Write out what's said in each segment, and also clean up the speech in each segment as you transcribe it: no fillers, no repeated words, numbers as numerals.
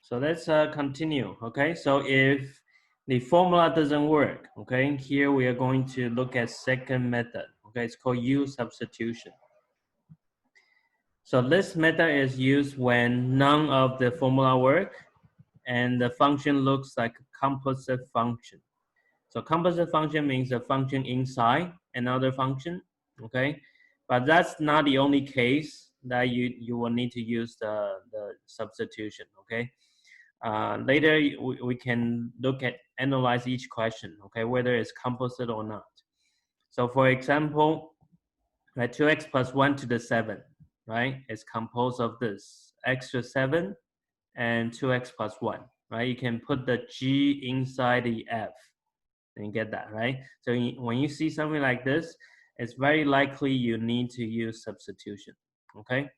So let's continue, okay? So if the formula doesn't work, okay, here we are going to look at second method, okay? It's called U substitution. So this method is used when none of the formula work and the function looks like a composite function. So composite function means a function inside another function, okay? But that's not the only case that you will need to use the substitution, okay? Later, we can look at analyze each question, okay, whether it's composite or not. So for example, right, 2x plus 1 to the 7, right, is composed of this x to 7 and 2x plus 1, right? You can put the g inside the f and you get that, right? So when you see something like this, it's very likely you need to use substitution, okay?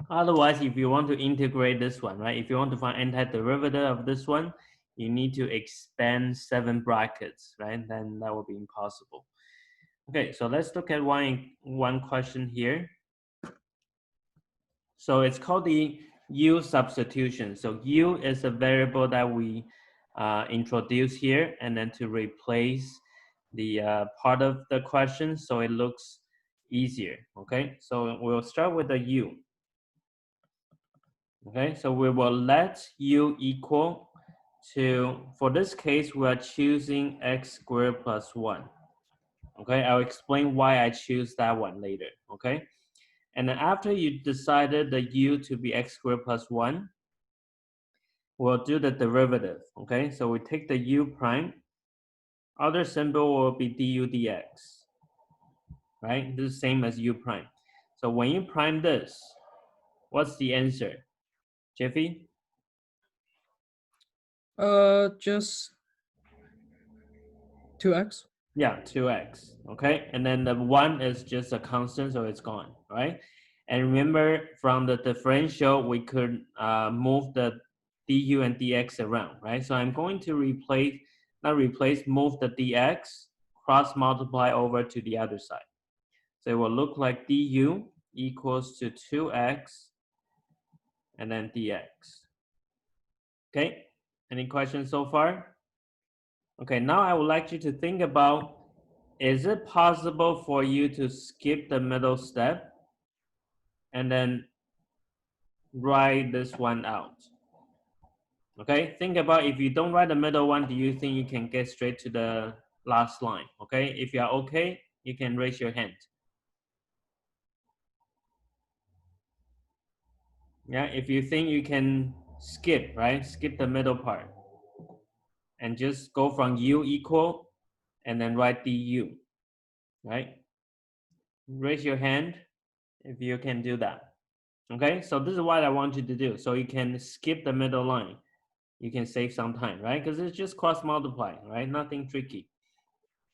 Otherwise, if you want to integrate this one, right? If you want to find antiderivative of this one, you need to expand 7 brackets, right? Then that will be impossible. Okay, so let's look at one question here. So it's called the U substitution. So U is a variable that we introduce here, and then to replace the part of the question so it looks easier, okay? So we'll start with the U. Okay, so we will let U equal to, for this case, we are choosing x squared plus 1. Okay, I'll explain why I choose that one later, okay? And then after you decided the U to be x squared plus 1, we'll do the derivative, okay? So we take the U prime, other symbol will be du dx, right? This is same as U prime. So when you prime this, what's the answer? Jeffy? Just 2x. Yeah, 2x, okay? And then the 1 is just a constant, so it's gone, right? And remember, from the differential, we could move the du and dx around, right? So I'm going to move the dx, cross multiply over to the other side. So it will look like du equals to 2x and then dx. Okay, any questions so far? Okay, now I would like you to think about, is it possible for you to skip the middle step and then write this one out? Okay, think about, if you don't write the middle one, do you think you can get straight to the last line? Okay, if you are okay, you can raise your hand. Yeah, if you think you can skip, right? Skip the middle part and just go from u equal and then write du, right? Raise your hand if you can do that. Okay, so this is what I want you to do. So you can skip the middle line. You can save some time, right? Because it's just cross multiply, right? Nothing tricky.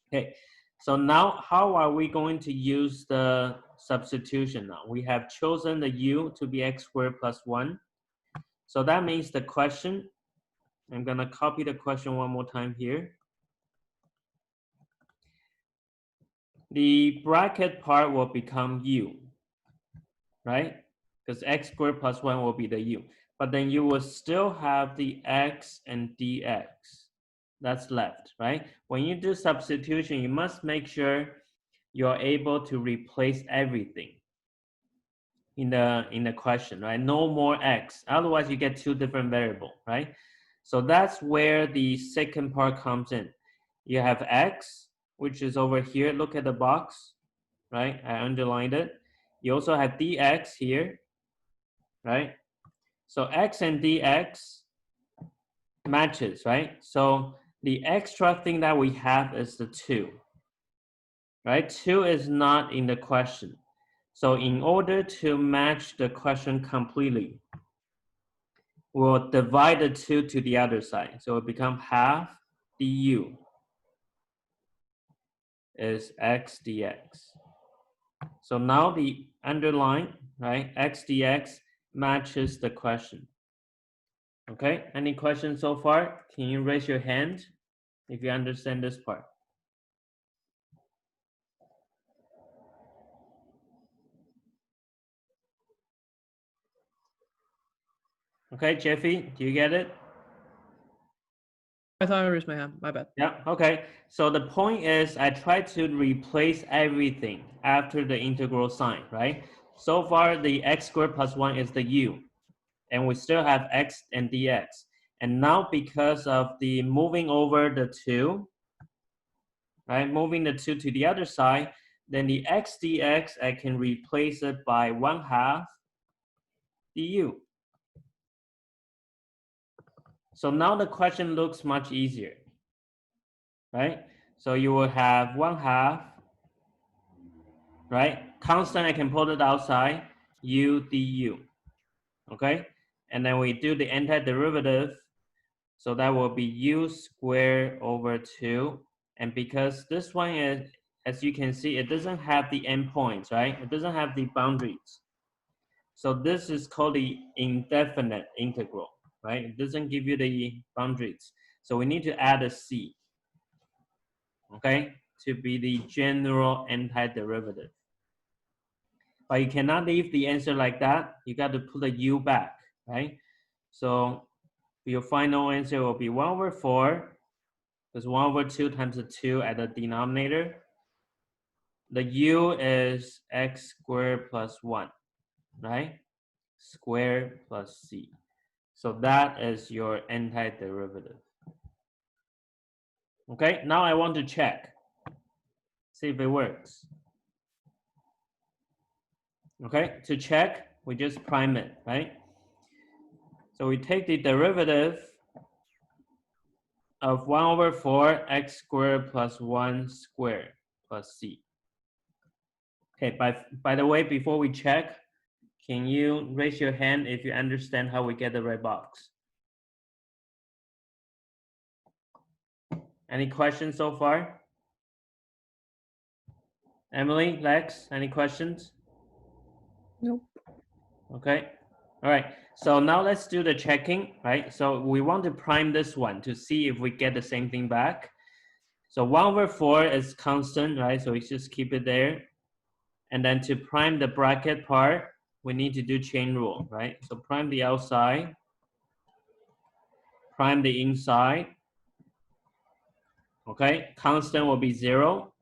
Okay, so now how are we going to use the substitution now? We have chosen the u to be x squared plus 1. So that means the question, I'm going to copy the question one more time here. The bracket part will become u, right? Because x squared plus 1 will be the u. But then you will still have the x and dx. That's left, right? When you do substitution, you must make sure you're able to replace everything in the question, right? No more x. Otherwise, you get 2 different variables, right? So that's where the second part comes in. You have x, which is over here. Look at the box, right? I underlined it. You also have dx here, right? So x and dx matches, right? So the extra thing that we have is the 2, right? 2 is not in the question. So in order to match the question completely, we'll divide the 2 to the other side. So it becomes half du is x dx. So now the underline, right, x dx matches the question. Okay, any questions so far? Can you raise your hand if you understand this part? Okay, Jeffy, do you get it? I thought I raised my hand. My bad. Yeah, okay. So the point is I try to replace everything after the integral sign, right? So far, the x squared plus 1 is the u, and we still have x and dx. And now because of the moving over the 2, right, moving the 2 to the other side, then the x dx, I can replace it by 1/2 du. So now the question looks much easier, right? So you will have 1/2, right? Constant, I can put it outside, u du, okay? And then we do the antiderivative, so that will be u squared over 2. And because this one is, as you can see, it doesn't have the endpoints, right? It doesn't have the boundaries. So this is called the indefinite integral, right? It doesn't give you the boundaries. So we need to add a c, okay, to be the general antiderivative. But you cannot leave the answer like that. You got to put the u back, right? So your final answer will be 1/4, because 1/2 times the 2 at the denominator. The u is x squared plus 1, right? Square plus c. So that is your antiderivative. Okay, now I want to check, see if it works. Okay, to check, we just prime it, right? So we take the derivative of 1/4 x squared plus 1 squared plus c. Okay, by the way, before we check, can you raise your hand if you understand how we get the red box? Any questions so far? Emily, Lex, any questions? Nope. Okay, all right. So now let's do the checking, right? So we want to prime this one to see if we get the same thing back. So 1/4 is constant, right? So we just keep it there. And then to prime the bracket part, we need to do chain rule, right? So prime the outside, prime the inside. Okay, constant will be 0.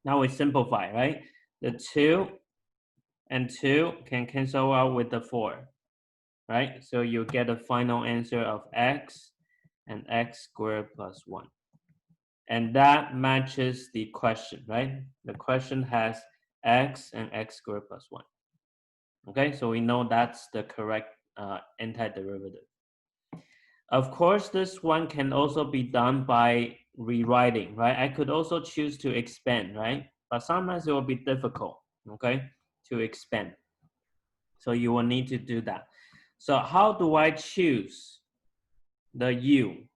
Now we simplify, right? The 2 and 2 can cancel out with the 4, right? So you get a final answer of x and x squared plus 1. And that matches the question, right? The question has x and x squared plus 1. Okay, so we know that's the correct antiderivative. Of course, this one can also be done by rewriting, right? I could also choose to expand, right? But sometimes it will be difficult, okay, to expand. So you will need to do that. So how do I choose the u,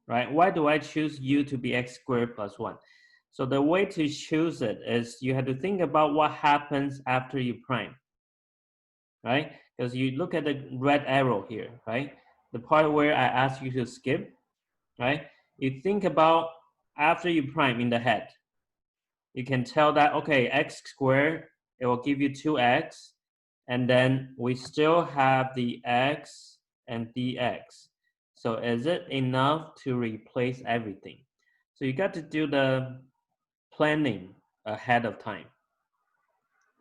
right? Why do I choose u to be x squared plus 1? So the way to choose it is you have to think about what happens after you prime, right? Because you look at the red arrow here, right? The part where I ask you to skip, right? You think about after you prime in the head, you can tell that, okay, x squared, it will give you 2x, and then we still have the x and dx. So is it enough to replace everything? So you got to do the planning ahead of time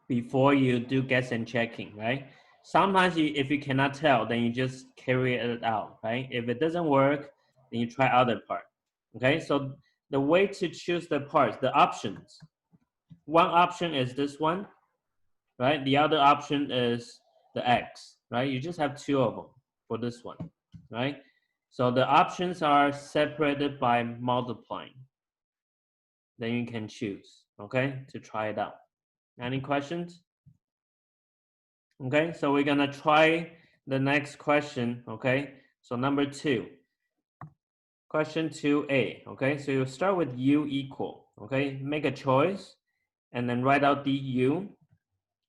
before you do guess and checking, right? Sometimes if you cannot tell, then you just carry it out, right? If it doesn't work, then you try other part. Okay, so the way to choose the parts, the options. One option is this one, right? The other option is the x, right? You just have 2 of them for this one, right? So the options are separated by multiplying. Then you can choose, okay, to try it out. Any questions? Okay, so we're gonna try the next question, okay? So number 2, question 2a, okay? So you start with u equal, okay? Make a choice and then write out du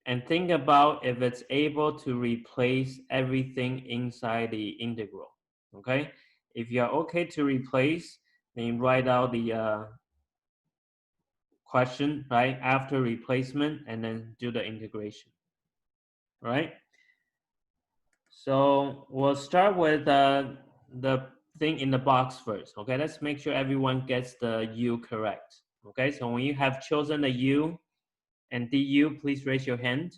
and think about if it's able to replace everything inside the integral, okay? If you're okay to replace, then you write out the question, right, after replacement and then do the integration, right? So we'll start with the thing in the box first. Okay, let's make sure everyone gets the U correct. Okay, so when you have chosen the U and DU, please raise your hand.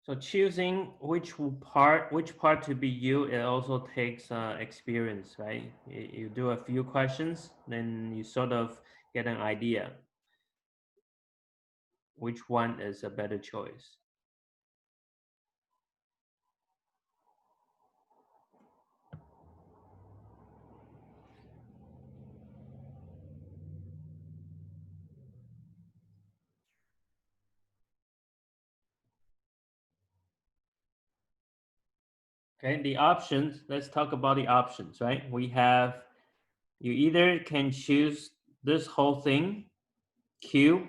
So choosing which part to be U, it also takes experience, right? You do a few questions, then you sort of get an idea which one is a better choice. Okay, the options, let's talk about the options, right? We have, you either can choose this whole thing, Q,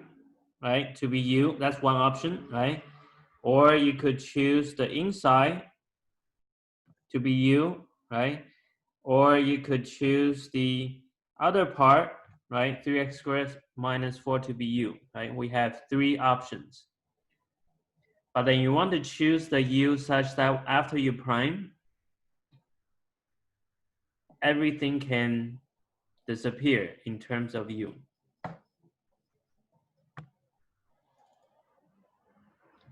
right, to be U, that's one option, right? Or you could choose the inside to be U, right? Or you could choose the other part, right, 3x squared minus 4 to be U, right? We have three options. But then you want to choose the U such that after you prime, everything can disappear in terms of U.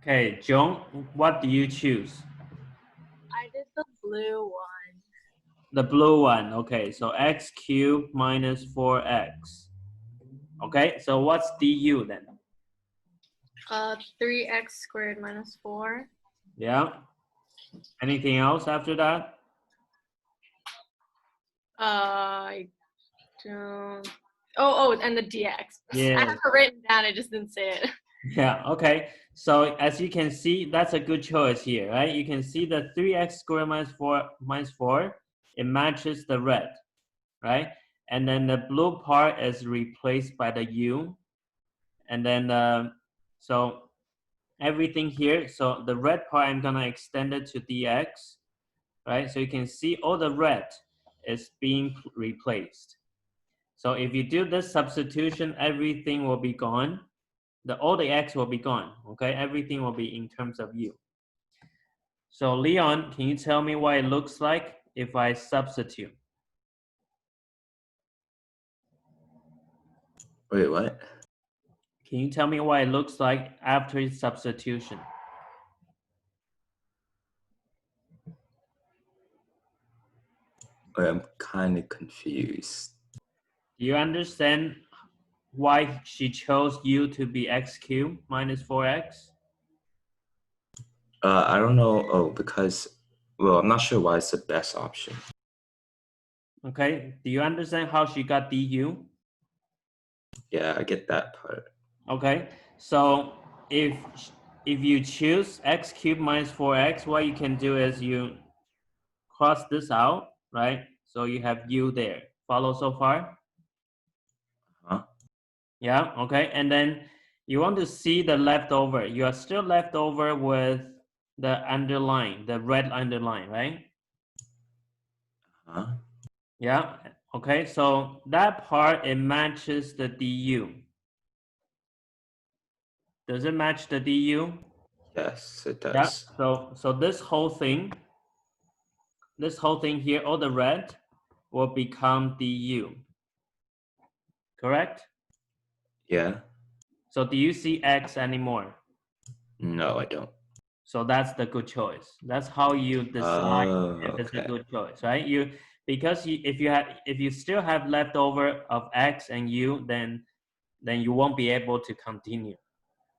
Okay, Joan, what do you choose? I did the blue one. The blue one, okay, so x cubed minus 4x. Okay, so what's du then? 3x squared minus 4. Yeah. Anything else after that? I don't. Oh, and the dx. Yeah. I have it written down. I just didn't say it. Yeah, okay. So as you can see, that's a good choice here, right? You can see the 3x squared minus 4, it matches the red, right? And then the blue part is replaced by the u. And then, so everything here, so the red part, I'm gonna extend it to dx, right? So you can see all the red is being replaced. So if you do this substitution, everything will be gone. All the x will be gone, okay? Everything will be in terms of u. So Leon, can you tell me what it looks like if I substitute? Wait, what? Can you tell me what it looks like after substitution? Wait, I'm kind of confused. Do you understand why she chose u to be x cubed minus 4x? I don't know. Oh, because, well, I'm not sure why it's the best option. Okay, do you understand how she got du? Yeah, I get that part. Okay, so if you choose x cubed minus 4x, what you can do is you cross this out, right? So you have u there. Follow so far? Huh? Yeah, okay. And then you want to see the leftover. You are still left over with the underline, the red underline, right? Huh? Yeah, okay. So that part, it matches the du. Does it match the du? Yes, it Yeah, does. so this whole thing here, all the red will become du. Correct? Yeah? So do you see x anymore? No, I don't. So that's the good choice. That's how you decide if it's a Okay. good choice, right? If you still have leftover of x and u, then you won't be able to continue.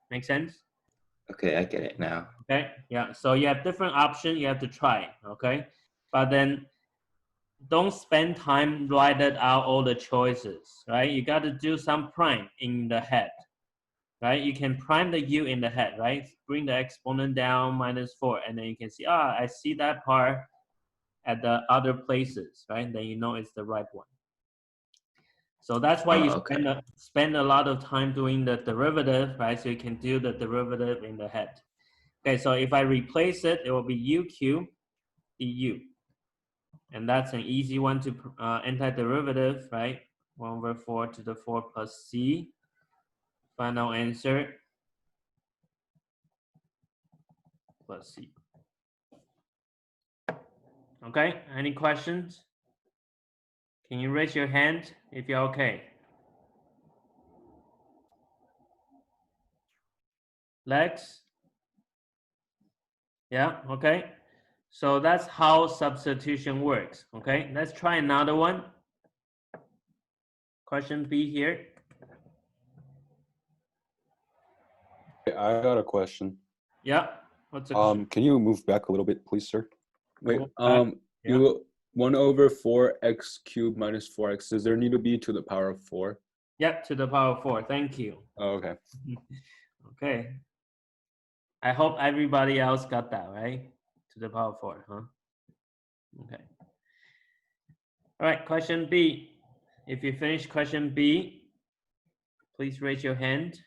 Make sense? Okay, I get it now. Okay. Yeah. So you have different options. You have to try. Okay. But then don't spend time writing out all the choices, right? You got to do some prime in the head. right? You can prime the u in the head, right? Bring the exponent down -4, and then you can see, I see that part at the other places, right? Then you know it's the right one. So that's why you okay. spend a lot of time doing the derivative, right? So you can do the derivative in the head. Okay, so if I replace it, it will be u cubed du. And that's an easy one to antiderivative, right? 1/4 to the 4 plus c. Final answer plus c. Okay, any questions? Can you raise your hand if you're okay? Lex? Yeah, okay. So that's how substitution works, okay? Let's try another one. Question B here. I got a question. Yeah, what's the Can you move back a little bit, please, sir? Wait, Move back, yeah. you 1/4x cubed minus 4x. Does there need to be to the power of 4? Yep, to the power of 4. Thank you. Oh, okay. Okay. I hope everybody else got that, right? To the power of 4, huh? Okay. All right, question B. If you finish question B, please raise your hand.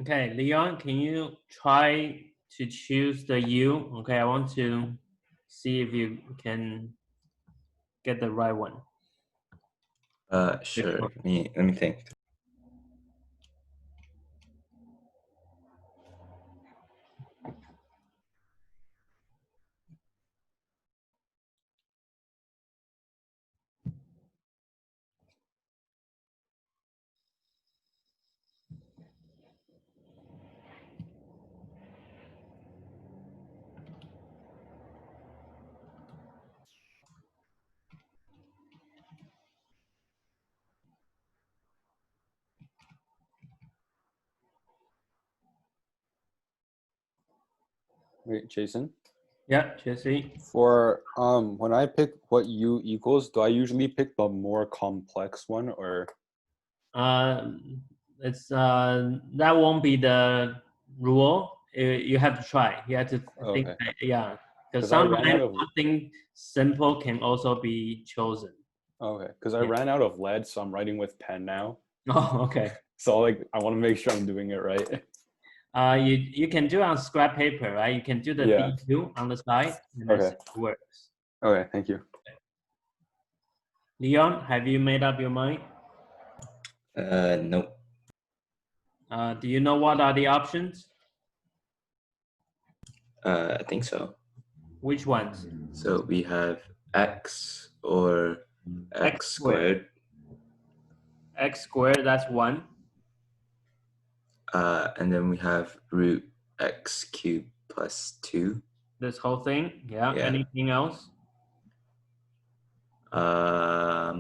Okay, Leon, can you try to choose the U? Okay, I want to see if you can get the right one. Sure. Let me think. Wait, Jason. Yeah, Jesse. For when I pick what u equals, do I usually pick the more complex one or? It's that won't be the rule. You have to try. You have to think. Okay. Yeah, because 'Cause I ran sometimes out of- something simple can also be chosen. Okay, because I Yeah. ran out of lead, so I'm writing with pen now. Oh, okay. So like, I want to make sure I'm doing it right. You can do on scrap paper, right? You can do the Yeah. D2 on the side, and Okay. it works. Okay, thank you. Leon, have you made up your mind? Nope. Do you know what are the options? I think so. Which ones? So we have x or x squared. X squared, that's 1. And then we have root x cubed plus 2. This whole thing, yeah. Yeah. Anything else? Let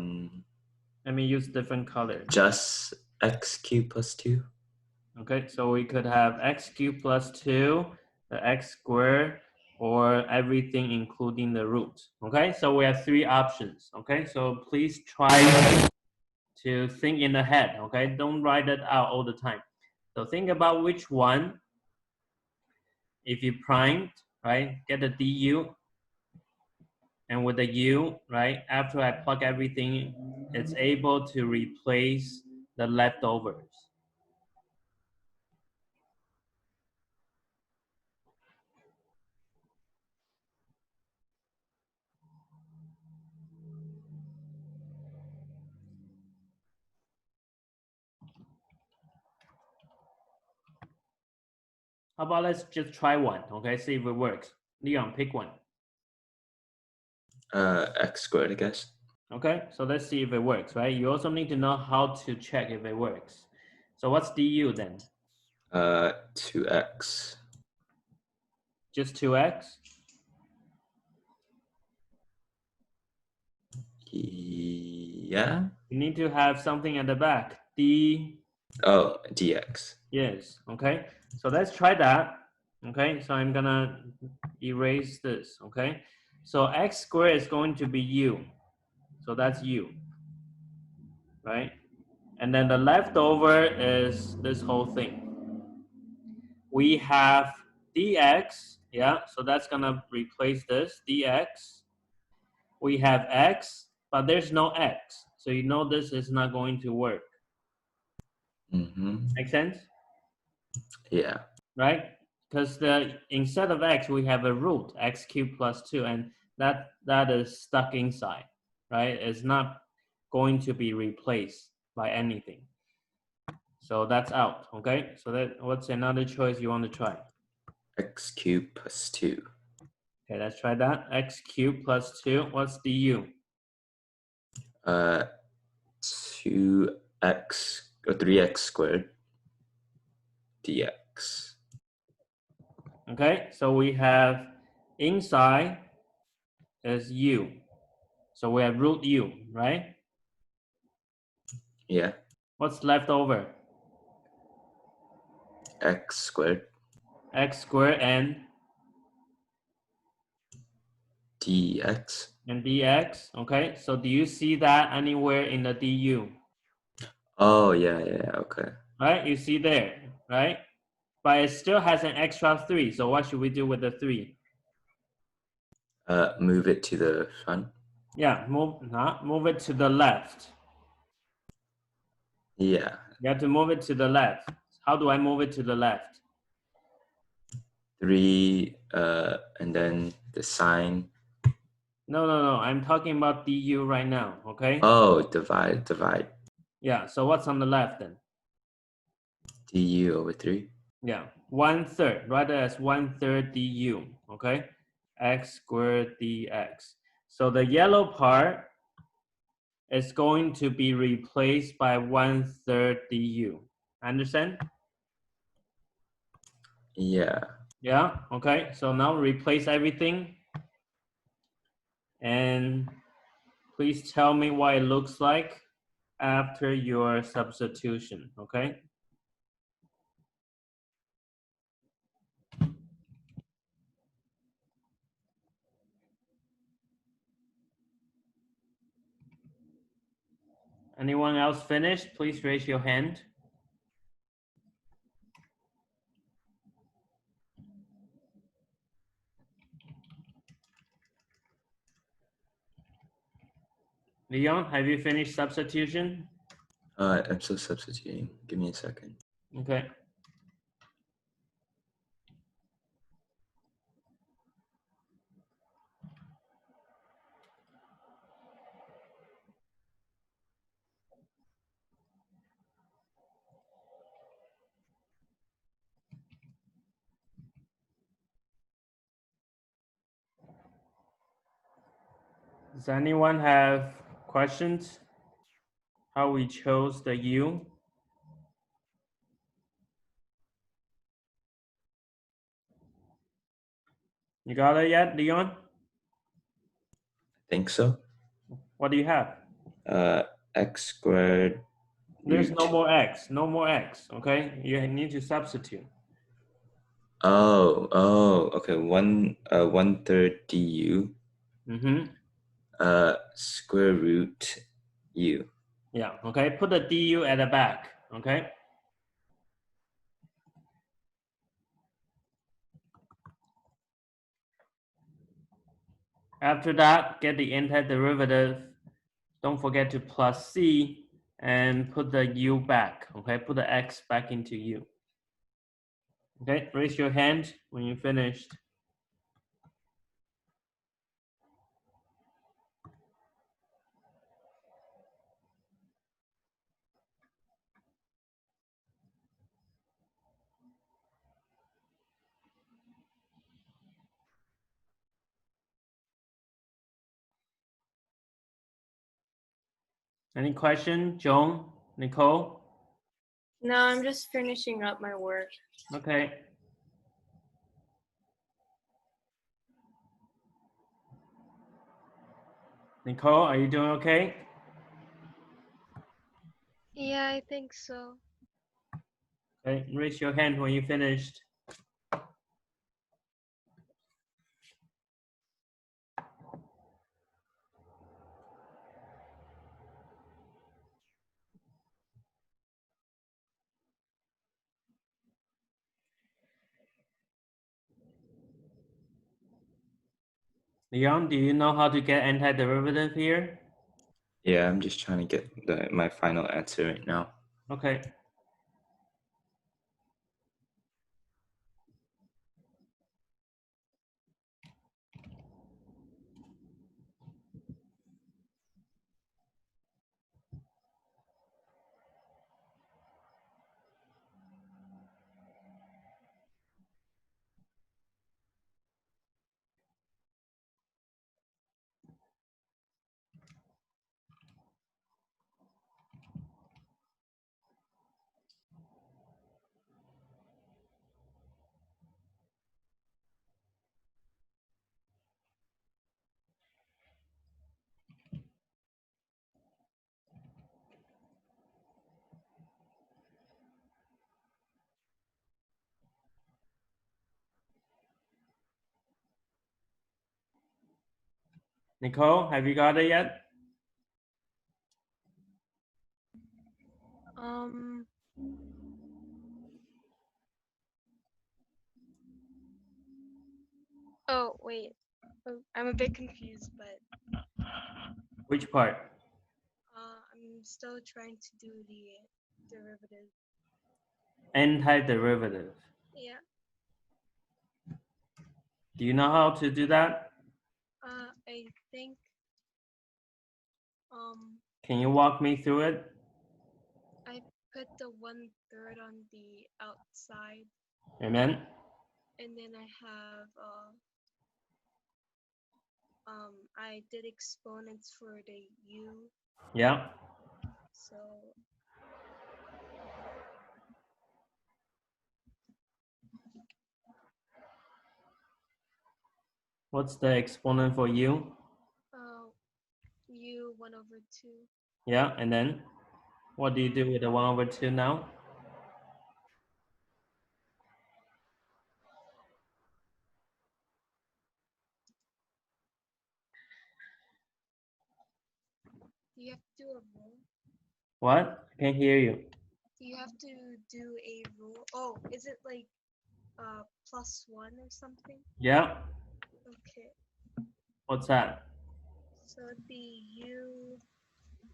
me use different colors. Just x cubed plus 2. Okay, so we could have x cubed plus 2, the x squared, or everything including the root. Okay, so we have 3 options. Okay, so please try to think in the head. Okay, don't write it out all the time. So think about which one, if you primed, right, get the du, and with the u, right, after I plug everything, it's able to replace the leftovers. How about let's just try one, okay, see if it works. Leon, pick one. X squared, I guess. Okay, so let's see if it works, right? You also need to know how to check if it works. So what's du then? 2x. Just 2x? Yeah. You need to have something at the back. D, Oh, dx. yes, okay. So let's try that. Okay, so I'm gonna erase this, okay? So x squared is going to be u. So that's u, right? And then the leftover is this whole thing. We have dx, yeah, so that's gonna replace this, dx. We have x, but there's no x. So you know this is not going to work. Mm-hmm. Make sense? Yeah. Right? Because instead of x, we have a root, x cubed plus 2, and that is stuck inside, right? It's not going to be replaced by anything. So that's out, okay? So what's another choice you want to try? X cubed plus 2. Okay, let's try that. X cubed plus 2, what's du? 2x or 3x squared dx. Okay, so we have inside is u. So we have root u, right? Yeah. What's left over? X squared X squared and dx. dx. Okay, so do you see that anywhere in the du? Oh, yeah, okay. Right, you see there, right? But it still has an extra 3. So what should we do with the 3? Move it to the front. Yeah, move it to the left. Yeah. You have to move it to the left. How do I move it to the left? 3, and then the sign. No. I'm talking about du right now, okay? Oh, divide. Yeah, so what's on the left then? Du over 3. Yeah, 1/3. Write it as 1/3 du, okay? X squared dx. So the yellow part is going to be replaced by 1/3 du. Understand? Yeah. Yeah, okay. So now replace everything. And please tell me what it looks like after your substitution, okay? Anyone else finished? Please raise your hand. Leon, have you finished substitution? I'm still substituting. Give me a second. Okay. Does anyone have questions? How we chose the U? You got it yet, Leon? Think so. What do you have? X squared. There's root. no more X, no more X, okay? You need to substitute. Oh, okay. 1/3 du. Mm-hmm. Square root u. Yeah, okay, put the du at the back, okay? After that, get the antiderivative. Don't forget to plus c and put the u back, okay? Put the x back into u. Okay, raise your hand when you finished. Any question, Joan, Nicole? No, I'm just finishing up my work. Okay. Nicole, are you doing okay? Yeah, I think so. Okay, raise your hand when you finished. Leon, do you know how to get antiderivative here? Yeah, I'm just trying to get my final answer right now. Okay. Nicole, have you got it yet? Um, oh, wait. I'm a bit confused, but Which part? I'm still trying to do the derivative. Antiderivative. Yeah. Do you know how to do that? I think Can you walk me through it? I put the 1/3 on the outside, And then? and then I did exponents for the u, Yeah. so What's the exponent for u? u 1/2. Yeah, and then? What do you do with the 1/2 now? Do you have to do a rule? What? I can't hear you. Do you have to do a rule? Oh, is it like +1 or something? Yeah. Okay, What's that? so it'd be u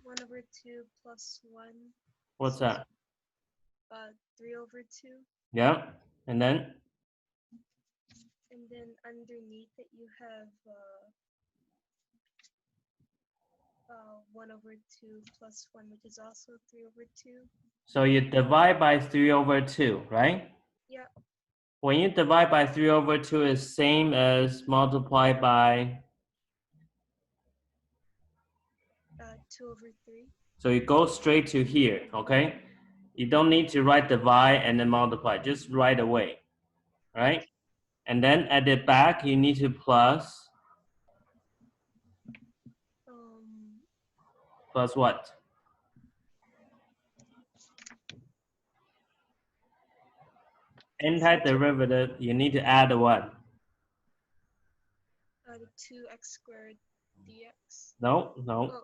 1/2 plus 1, What's that? 3/2, Yeah. And then? and then underneath it you have 1/2 plus 1, which is also 3/2. So you divide by 3/2, right? Yeah, When you divide by 3/2 is same as multiply by, 2/3. so you go straight to here, okay? You don't need to write divide and then multiply, just right away, right? And then at the back, you need to plus what? Antiderivative, you need to add what? The 2x² dx. No. Oh,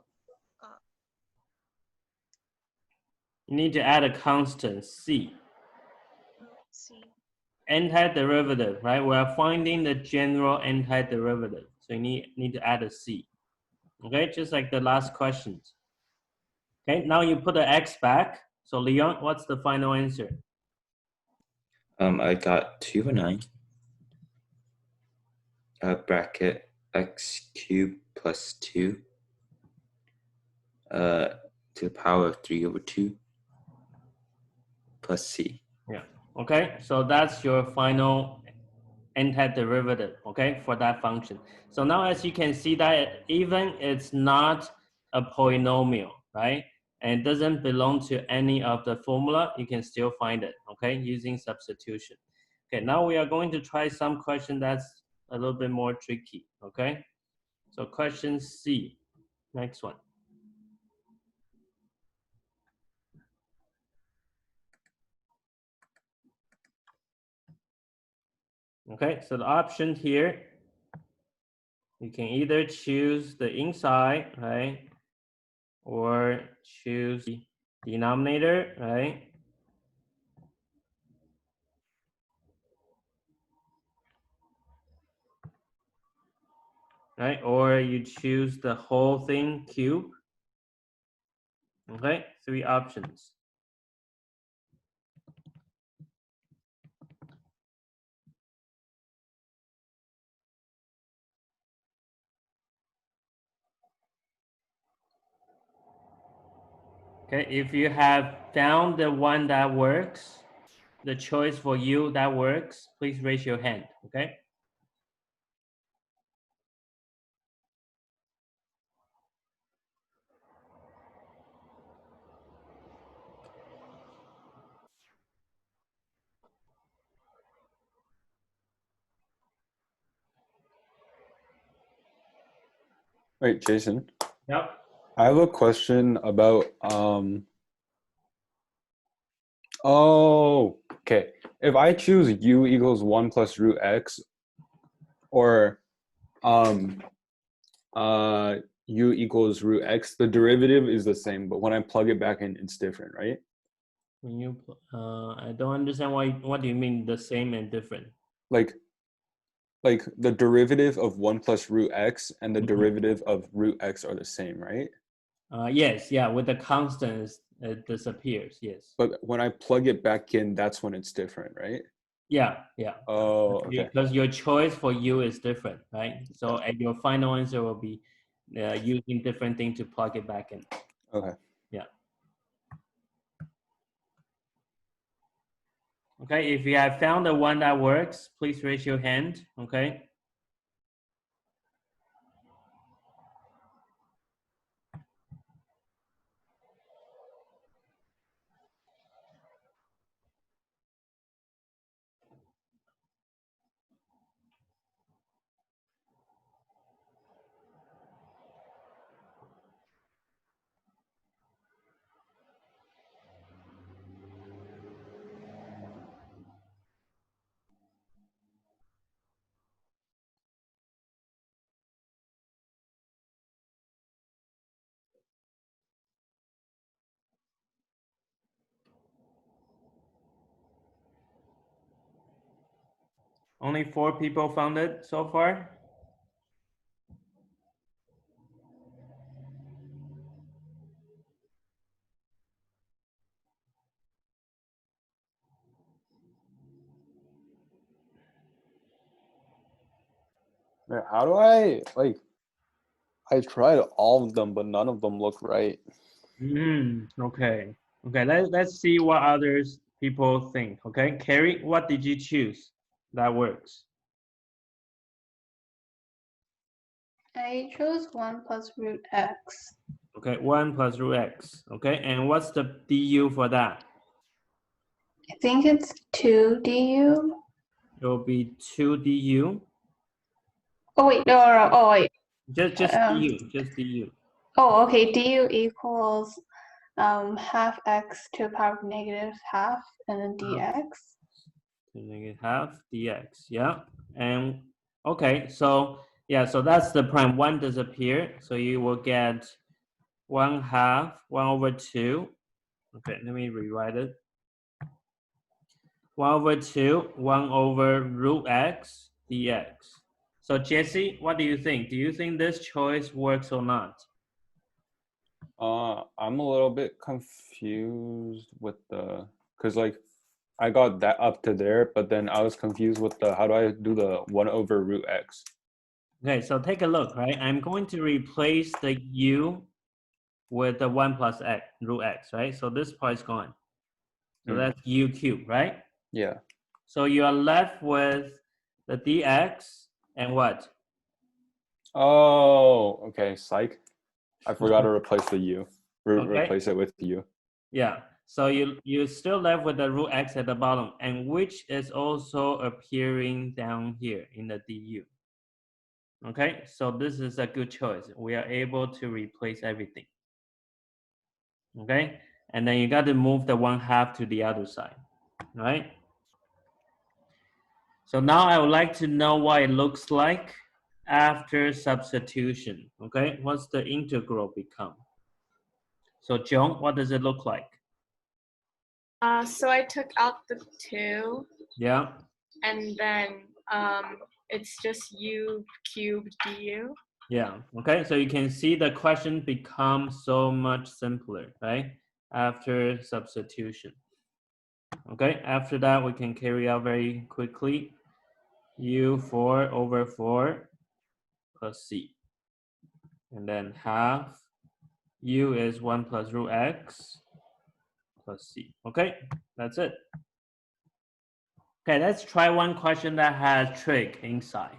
You need to add a constant, c. c. Antiderivative, right? We're finding the general antiderivative. So you need to add a c. Okay, just like the last questions. Okay, now you put the x back. So Leon, what's the final answer? I got 2/9 bracket x³ plus 2 to the power of 3/2 plus c. Yeah. Okay, so that's your final antiderivative, okay, for that function. So now as you can see that even it's not a polynomial, right? and it doesn't belong to any of the formula, you can still find it, okay, using substitution. Okay, now we are going to try some question that's a little bit more tricky, okay? So question C, next one. Okay, so the option here, you can either choose the inside, right? Or choose the denominator, right? Right, or you choose the whole thing cube. Okay, 3 options. Okay, if you have found the one that works, the choice for you that works, please raise your hand, okay? Wait, Jason, Yep. I have a question about oh, okay. If I choose u equals 1 plus root x, or u equals root x, the derivative is the same, but when I plug it back in, it's different, right? When you, I don't understand what do you mean the same and different? Like the derivative of 1 plus root x and the derivative of root x are the same, right? Yes, yeah, with the constants, it disappears, yes. But when I plug it back in, that's when it's different, right? Yeah, yeah. Oh, okay. Because your choice for you is different, right? So and your final answer will be using different thing to plug it back in. Okay. Yeah. Okay, if you have found the one that works, please raise your hand, okay? Only 4 people found it so far. How do I I tried all of them, but none of them look right. Okay. Okay, let's see what others people think, okay? Carrie, what did you choose that works? I chose 1 plus root x. Okay, 1 plus root x, okay? And what's the du for that? I think it's 2 du. It will be 2 du. Oh wait, no. Oh wait. Just du, just du. Oh, okay. Du equals half x to the power of negative half, and then dx. To negative half dx, yeah. And okay, so yeah, so that's the prime. 1 disappear, so you will get 1/2, 1/2. Okay, let me rewrite it. 1/2, 1/root x dx. So Jesse, what do you think? Do you think this choice works or not? I'm a little bit confused with the, because like I got that up to there, but then I was confused with the, how do I do the 1/root x? Okay, so take a look, right? I'm going to replace the u with the 1 plus x, root x, right? So this part is gone. So that's u cubed, right? Yeah. So you are left with the dx and what? Oh, okay. Psych. I forgot to replace the u. Okay. Replace it with u. Yeah. So you're still left with the root x at the bottom, and which is also appearing down here in the du. Okay, so this is a good choice. We are able to replace everything. Okay, and then you got to move the 1/2 to the other side, right? So now I would like to know what it looks like after substitution. Okay, what's the integral become? So Joan, what does it look like? So I took out the 2, Yeah, and then it's just u cubed du. yeah. Okay, so you can see the question becomes so much simpler, right? After substitution. Okay, after that we can carry out very quickly. U4 over 4 plus c. And then half u is 1 plus root x plus c. Okay, that's it. Okay, let's try one question that has trig inside.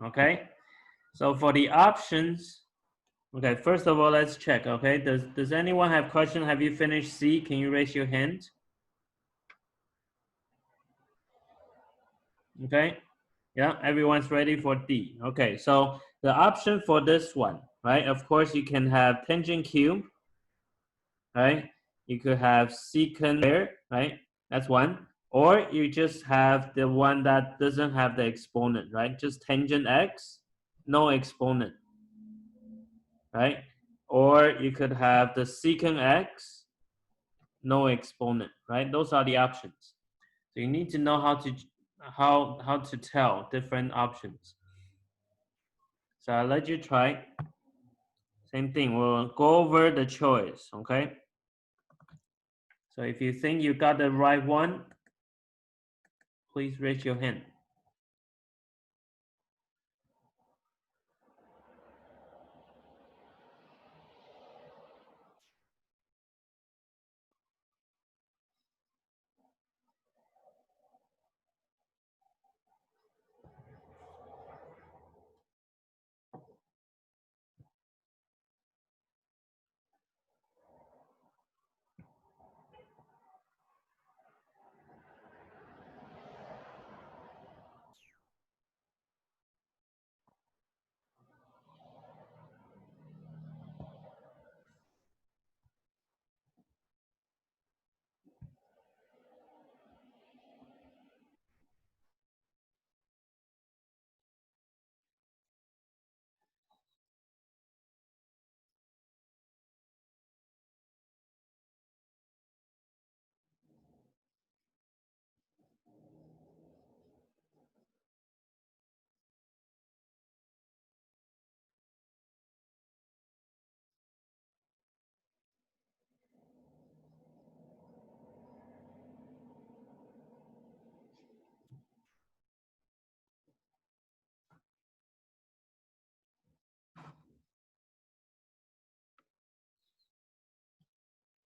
Okay, so for the options, okay, first of all, let's check. Okay, does anyone have question? Have you finished C? Can you raise your hand? Okay, yeah, everyone's ready for D. Okay, so the option for this one, right? Of course, you can have tangent cube, right? You could have secant there, right? That's one. Or you just have the one that doesn't have the exponent, right? Just tangent x, no exponent, right? Or you could have the secant x, no exponent, right? Those are the options. So you need to know how to tell different options. So I'll let you try. Same thing, we'll go over the choice, okay? So if you think you got the right one, please raise your hand.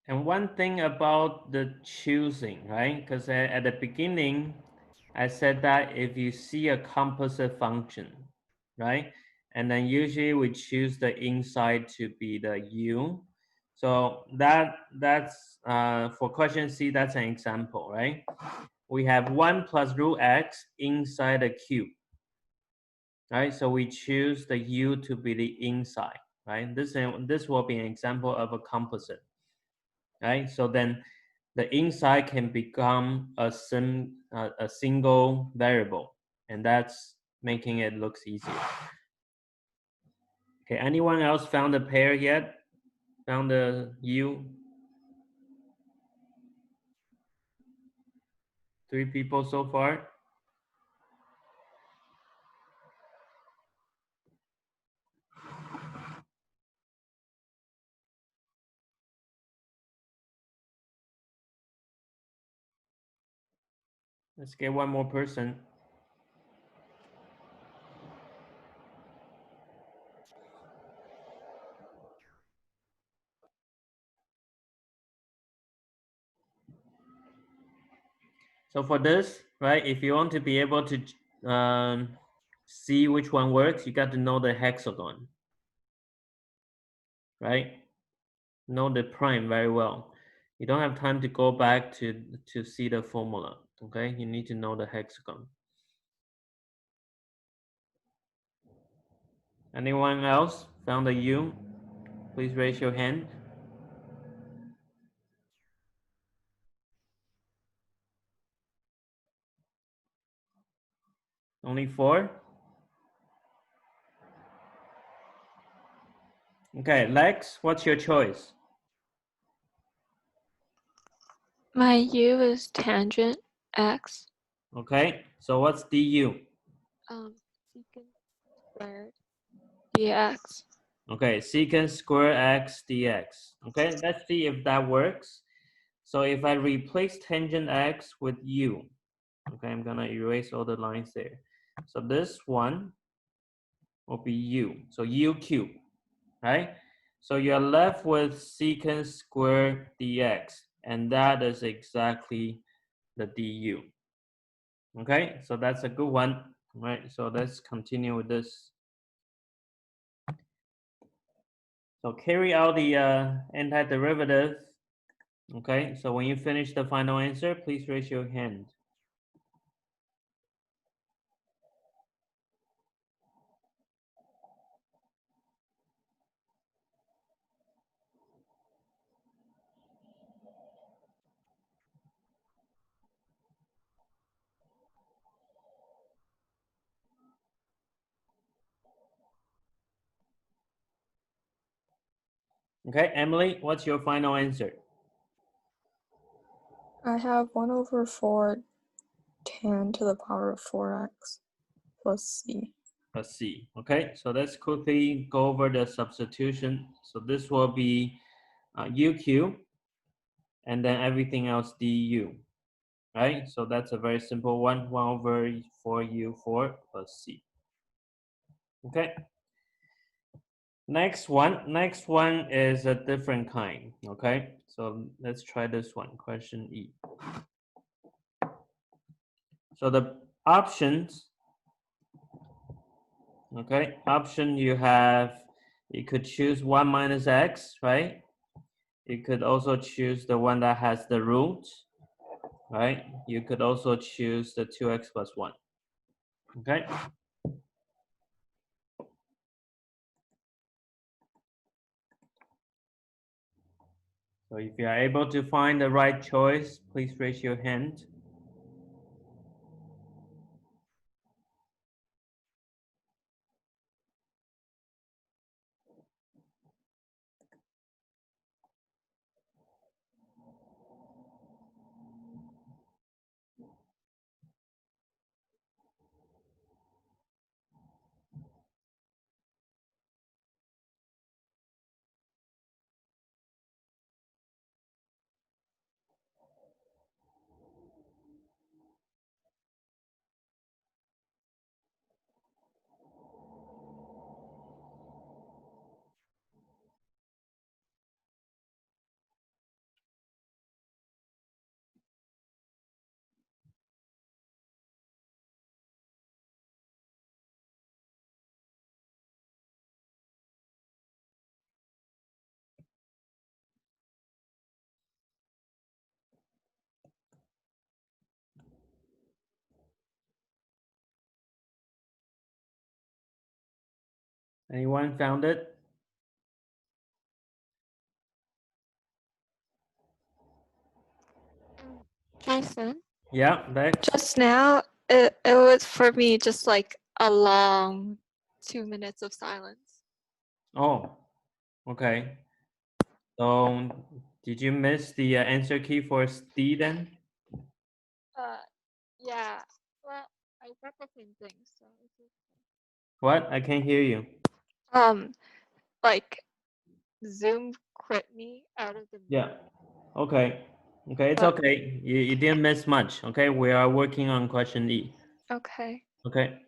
And one thing about the choosing, right? Because at the beginning, I said that if you see a composite function, right? And then usually we choose the inside to be the u. So that's for question C, that's an example, right? We have 1 plus root x inside the cube, right? So we choose the u to be the inside, right? This will be an example of a composite. Right? So then the inside can become a single variable, and that's making it looks easier. Okay, anyone else found a pair yet? Found the U? 3 people so far? Let's get one more person. So for this, right, if you want to be able to see which one works, you got to know the hexagon, right? know the prime very well. You don't have time to go back to see the formula, okay? You need to know the hexagon. Anyone else found the U? Please raise your hand. Only 4? Okay, Lex, what's your choice? My u is tangent x, Okay, so what's du? secant squared dx. Okay, secant square x dx. Okay, let's see if that works. So if I replace tangent x with u, okay, I'm gonna erase all the lines there. So this one will be u, so u cubed, right? So you're left with secant square dx, and that is exactly the du. Okay, so that's a good one, right? So let's continue with this. So carry out the antiderivative. Okay, so when you finish the final answer, please raise your hand. Okay, Emily, what's your final answer? I have 1/4 tan to the power of 4x plus c. Let's see. Okay, so let's quickly go over the substitution. So this will be UQ and then everything else DU, right? So that's a very simple one, 1/4U4 plus C. Okay. Next one is a different kind, okay? So let's try this one, question E. So the options, okay, option you have, you could choose 1 minus x, right? You could also choose the one that has the root, right? You could also choose the 2x plus 1, okay? So if you are able to find the right choice, please raise your hand. Anyone found it? Jason, Yeah, Lex? just now it was for me just like a long 2 minutes of silence. Oh, okay. So did you miss the answer key for D then? Yeah. Well, I got the same thing, so it's okay. What? I can't hear you. Like Zoom quit me out of the Yeah. meeting. Okay. Okay, it's But- okay. You didn't miss much. Okay, we are working on question E. Okay. Okay.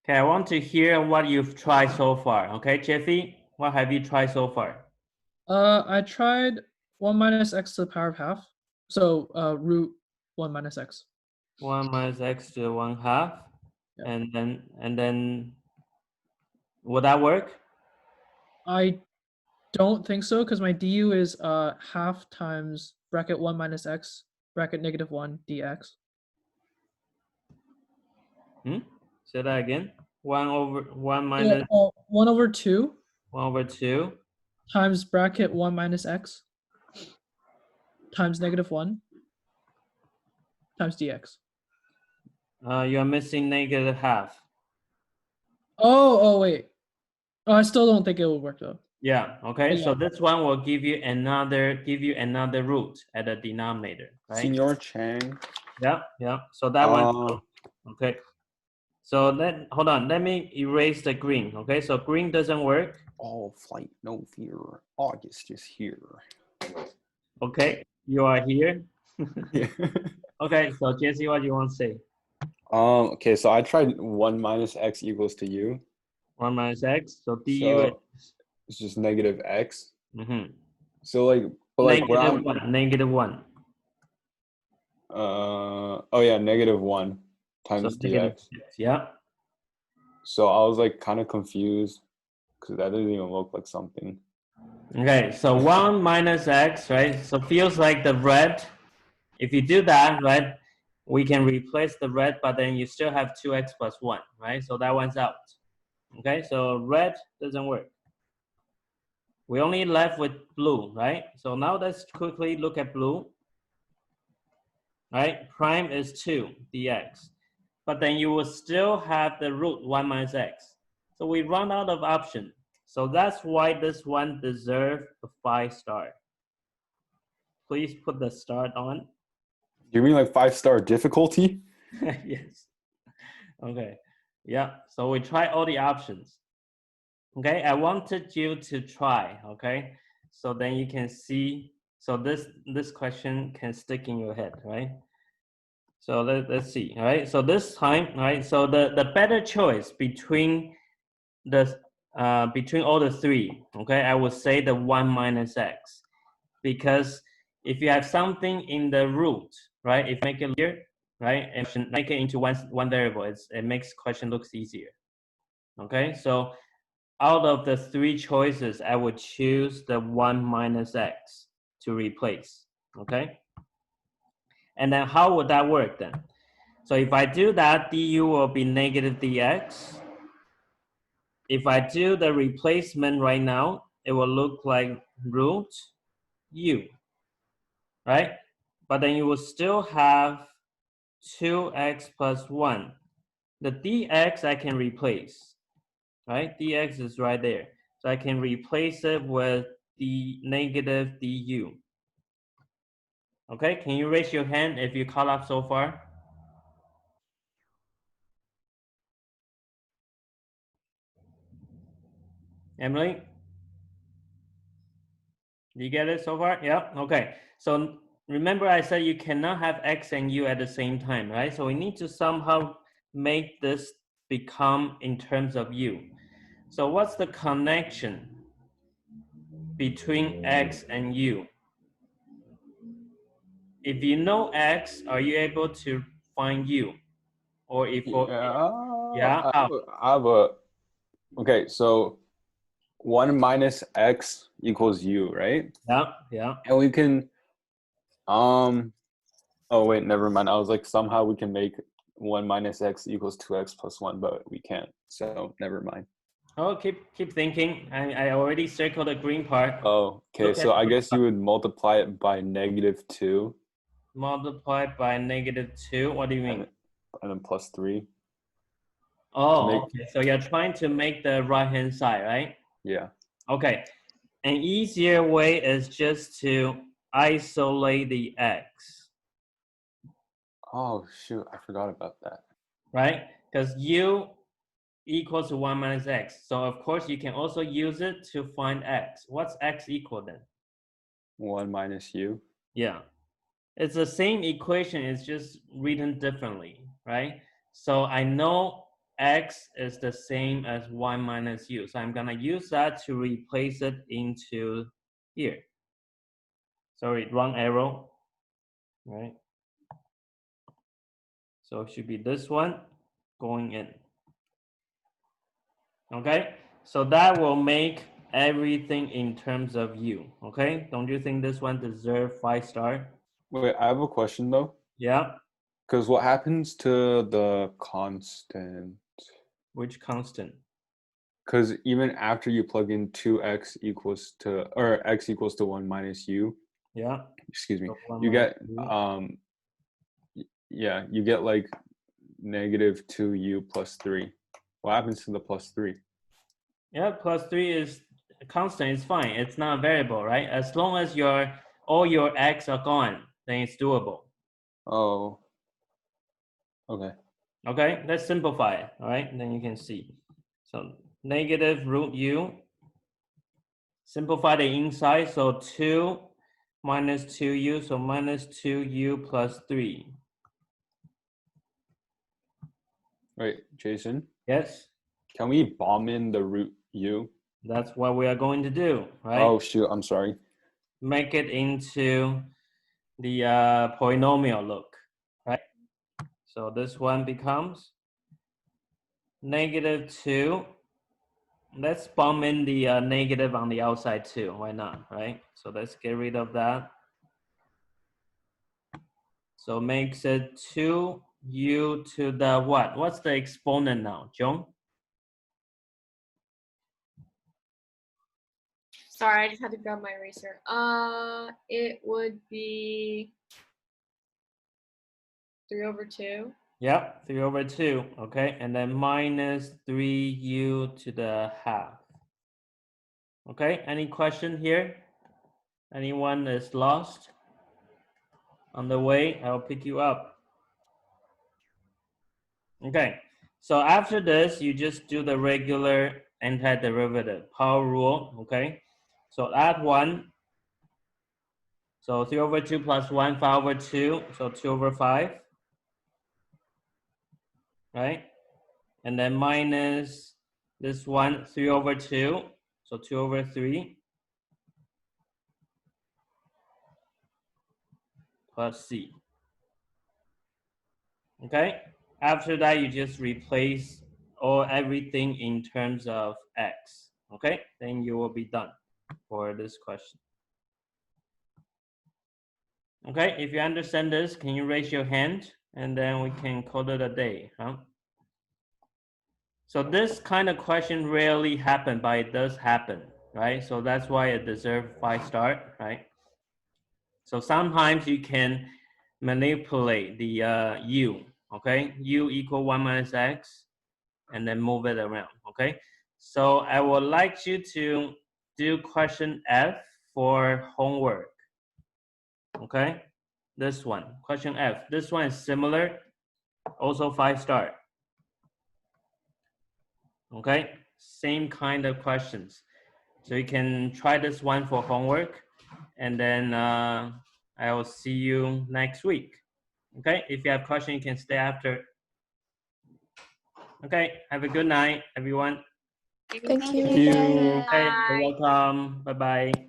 Okay, I want to hear what you've tried so far. Okay, Jeffy, what have you tried so far? I tried 1 minus x to the power of half. So root 1 minus x. 1 minus x to the 1/2. Yep. And then will that work? I don't think so because my du is half times bracket 1 minus x bracket negative 1 dx. Say that again. 1 minus 1 over 2 1 over 2 times bracket 1 minus x times negative 1 times dx. You're missing negative half. Oh wait. Oh, I still don't think it will work though. Yeah, okay. Yeah. So this one will give you another root at the denominator, right? Senor Chang. Yeah. So that one, okay. So hold on, let me erase the green. Okay, so green doesn't work. All flight, no fear. August is here. Okay, you are here. Yeah. Okay, so Jesse, what do you want to say? Okay, so I tried 1 minus x equals to u. 1 minus x. So du So it's just negative x. is So like, but like where negative I'm, 1. Negative 1. oh yeah, negative 1 So times negative dx. 6, yeah. So I was like kind of confused because that doesn't even look like something. Okay, so 1 minus x, right? So feels like the red. If you do that, right, we can replace the red, but then you still have 2x plus 1, right? So that one's out. Okay, so red doesn't work. We only left with blue, right? So now let's quickly look at blue. Right, prime is 2 dx. But then you will still have the root 1 minus x. So we run out of option. So that's why this one deserves a 5 star. Please put the start on. You mean like 5-star difficulty? Yes. Okay. Yeah. So we try all the options. Okay. I wanted you to try. Okay. So then you can see. So this question can stick in your head, right? So let's see. All right. So this time, right? So the better choice between between all the three. Okay. I would say the 1 minus x, because if you have something in the root, right? If you make it here, right, and make it into one variable, it makes question looks easier. Okay, so out of the three choices, I would choose the 1 minus x to replace. Okay, and then how would that work then? So if I do that, du will be negative dx. If I do the replacement right now, it will look like root u. Right? But then you will still have 2x plus 1. The dx I can replace, right? Dx is right there. So I can replace it with the negative du. Okay, can you raise your hand if you caught up so far? Emily? You get it so far? Yeah, okay. So remember I said you cannot have x and u at the same time, right? So we need to somehow make this become in terms of u. So what's the connection between x and u? If you know x, are you able to find u? Or if Yeah, I have a, okay, so 1 minus x equals u, right? Yeah. And we can, oh wait, never mind. I was like, somehow we can make 1 minus x equals 2x plus 1, but we can't. So never mind. Oh, keep thinking. I already circled the green part. Oh, okay. So I guess you would multiply it by negative 2. Multiplied by negative 2. What do you mean? And then plus 3. Oh, okay. So you're trying to make the right-hand side, right? Yeah. Okay. An easier way is just to isolate the x. Oh, shoot. I forgot about that. Right? Because u equals to 1 minus x. So of course you can also use it to find x. What's x equal then? 1 minus u. Yeah. It's the same equation, it's just written differently, right? So I know x is the same as 1 minus u. So I'm gonna use that to replace it into here. Sorry, wrong arrow, right? So it should be this one going in. Okay, so that will make everything in terms of u. Okay, don't you think this one deserves 5-star? Wait, I have a question though. Yeah. Because what happens to the constant? Which constant? Because even after you plug in 2x equals to, or x equals to 1 minus u, Yeah. excuse me, So 1 you minus get, u. yeah, you get like negative 2u plus 3. What happens to the plus 3? Yeah, plus 3 is a constant. It's fine. It's not a variable, right? As long as all your x are gone, then it's doable. Oh, okay. Okay, let's simplify it. All right, and then you can see. So negative root u. Simplify the inside. So 2 minus 2u. So minus 2u plus 3. Wait, Jason, Yes, can we bomb in the root u? that's what we are going to do, right? Oh, shoot, I'm sorry. Make it into the polynomial look, right? So this one becomes negative 2. Let's bomb in the negative on the outside too. Why not, right? So let's get rid of that. So makes it 2u to the what? What's the exponent now, John? Sorry, I just had to grab my eraser. It would be 3/2. Yep, 3/2. Okay, and then minus 3u to the half. Okay, any question here? Anyone is lost? On the way, I'll pick you up. Okay, so after this, you just do the regular antiderivative power rule. Okay, so add 1. So 3/2 plus 1, 5/2, so 2/5, right? And then minus this one, 3/2, so 2/3, plus c. Okay, after that, you just replace everything in terms of x. Okay, then you will be done for this question. Okay, if you understand this, can you raise your hand? And then we can call it a day, huh? So this kind of question rarely happen, but it does happen, right? So that's why it deserves 5-star, right? So sometimes you can manipulate the u, okay? U equal 1 minus x, and then move it around, okay? So I would like you to do question F for homework, okay? This one, question F. This one is similar, also 5-star. Okay, same kind of questions. So you can try this one for homework, and then I will see you next week. Okay, if you have questions, you can stay after. Okay, have a good night, everyone. Thank you. Thank you. Okay, you're welcome. Bye-bye.